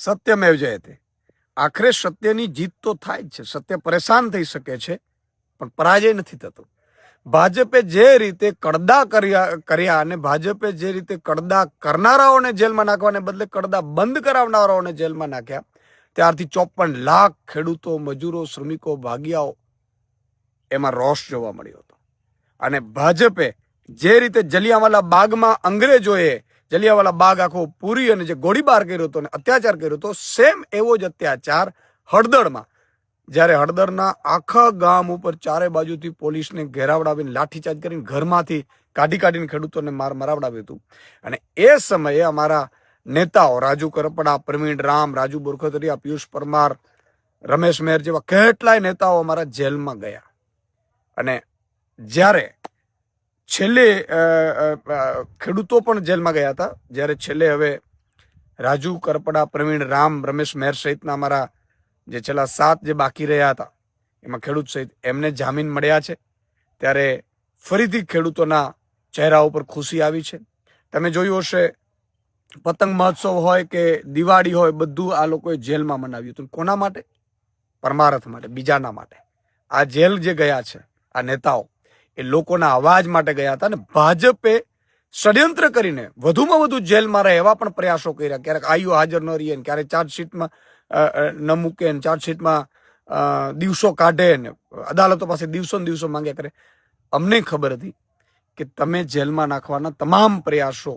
સત્યમેવ જયતે. આખરે સત્યની જીત તો થાય જ છે. સત્ય પરેશાન થઈ શકે છે પણ પરાજય નથી થતો. ભાજપે જે રીતે કડદા કર્યા અને ભાજપે જે રીતે કડદા કરનારાઓને જેલમાં નાખવાને બદલે કડદા બંધ કરાવનારાઓને જેલમાં નાખ્યા, ત્યારથી 54 લાખ ખેડૂતો, મજૂરો, શ્રમિકો, ભાગિયાઓ એમાં રોષ જોવા મળ્યો હતો. અને ભાજપે જે રીતે જલિયાંવાલા બાગમાં અંગ્રેજોએ જલિયાંવાલા બાગ આખો પૂરી અને જે ગોળીબાર કર્યો હતો અને અત્યાચાર કર્યો હતો, સેમ એવો જ અત્યાચાર હળદરમાં, જ્યારે હળદરના આખા ગામ ઉપર ચારે બાજુથી પોલીસને ઘેરાવડાવીને લાઠીચાર્જ કરીને ઘરમાંથી કાઢીને ખેડૂતોને મરાવડાવ્યું હતું. અને એ સમયે અમારા નેતાઓ રાજુ કરપડા, પ્રવીણ રામ, રાજુ બોરખતરિયા, પિયુષ પરમાર, રમેશ મેર જેવા કેટલાય નેતાઓ અમારા જેલમાં ગયા. અને જ્યારે છેલ્લે ખેડૂતો પણ જેલમાં ગયા હતા, જ્યારે છેલ્લે હવે રાજુ કરપડા, પ્રવીણ રામ, રમેશ મેર સહિતના અમારા જે છેલ્લા 7 જે બાકી રહ્યા હતા એમાં ખેડૂત સહિત એમને જામીન મળ્યા છે, ત્યારે ફરીથી ખેડૂતોના ચહેરા ઉપર ખુશી આવી છે. તમે જોયું હશે, પતંગ મહોત્સવ હોય કે દિવાળી હોય, બધું આ લોકોએ જેલમાં મનાવ્યું હતું. કોના માટે? પરમારથ માટે, બીજાના માટે. આ જેલ જે ગયા છે આ નેતાઓ, એ લોકોના અવાજ માટે ગયા હતા. અને ભાજપે ષડયંત્ર કરીને વધુમાં વધુ જેલમાં રહે એવા પણ પ્રયાસો કર્યા. ક્યારેક આયુ હાજર ન રહીએ, ક્યારેક ચાર્જશીટમાં ન મૂકે, ચાર્જશીટમાં દિવસો કાઢે ને અદાલતો પાસે દિવસો માંગ્યા કરે. અમને ખબર હતી કે તમે જેલમાં નાખવાના તમામ પ્રયાસો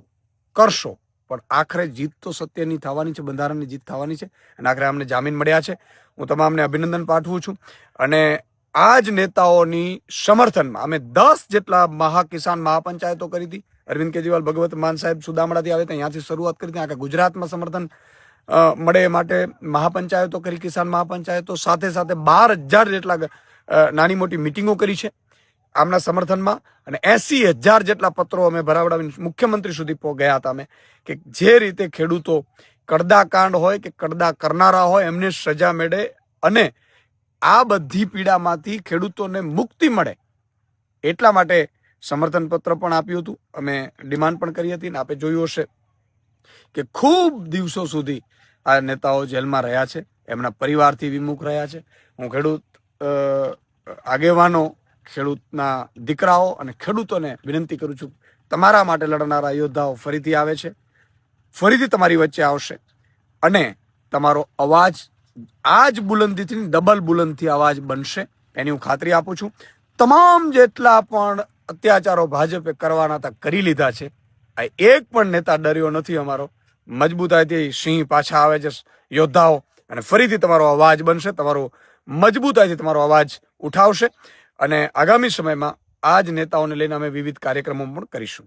કરશો પણ આખરે જીત તો સત્યની થવાની છે, બંધારણની જીત થવાની છે. અને આખરે અમને જામીન મળ્યા છે. હું તમામને અભિનંદન પાઠવું છું. અને આ જ નેતાઓની સમર્થનમાં અમે 10 જેટલા કિસાન મહાપંચાયતો કરી હતી. અરવિંદ કેજરીવાલ ભગવત માન સાહેબ સુદામડાથી આવે ત્યાંથી શરૂઆત કરી હતી. આખા ગુજરાતમાં સમર્થન મળે એ માટે મહાપંચાયતો કરી, કિસાન મહાપંચાયતો. સાથે 12,000 જેટલા નાની મોટી મિટિંગો કરી છે આમના સમર્થનમાં. અને 80,000 જેટલા પત્રો અમે ભરાવડાવીને મુખ્યમંત્રી સુધી ગયા હતા અમે, કે જે રીતે ખેડૂતો કડદા કાંડ હોય કે કડદા કરનારા હોય એમને સજા મળે અને આ બધી પીડામાંથી ખેડૂતોને મુક્તિ મળે, એટલા માટે સમર્થન પત્ર પણ આપ્યું હતું. અમે ડિમાન્ડ પણ કરી હતી. ને આપે જોયું હશે કે ખૂબ દિવસો સુધી આ નેતાઓ જેલમાં રહ્યા છે, એમના પરિવારથી વિમુખ રહ્યા છે. હું ખેડૂત આગેવાનો, ખેડૂતના દીકરાઓ અને ખેડૂતોને વિનંતી કરું છું, તમારા માટે લડનારા યોદ્ધાઓ ફરીથી આવે છે, ફરીથી તમારી વચ્ચે આવશે અને તમારો અવાજ આ જ બુલંદીથી ડબલ બુલંદથી અવાજ બનશે, એની હું ખાતરી આપું છું. તમામ જેટલા પણ અત્યાચારો ભાજપે કરવાના હતા કરી લીધા છે. આ એક પણ નેતા ડર્યો નથી અમારો. મજબૂતાઈથી સિંહ પાછા આવે છે યોદ્ધાઓ, અને ફરીથી તમારો અવાજ બનશે, તમારો મજબૂતાઈથી તમારો અવાજ ઉઠાવશે. અને આગામી સમયમાં આ જ નેતાઓને લઈને અમે વિવિધ કાર્યક્રમો પણ કરીશું.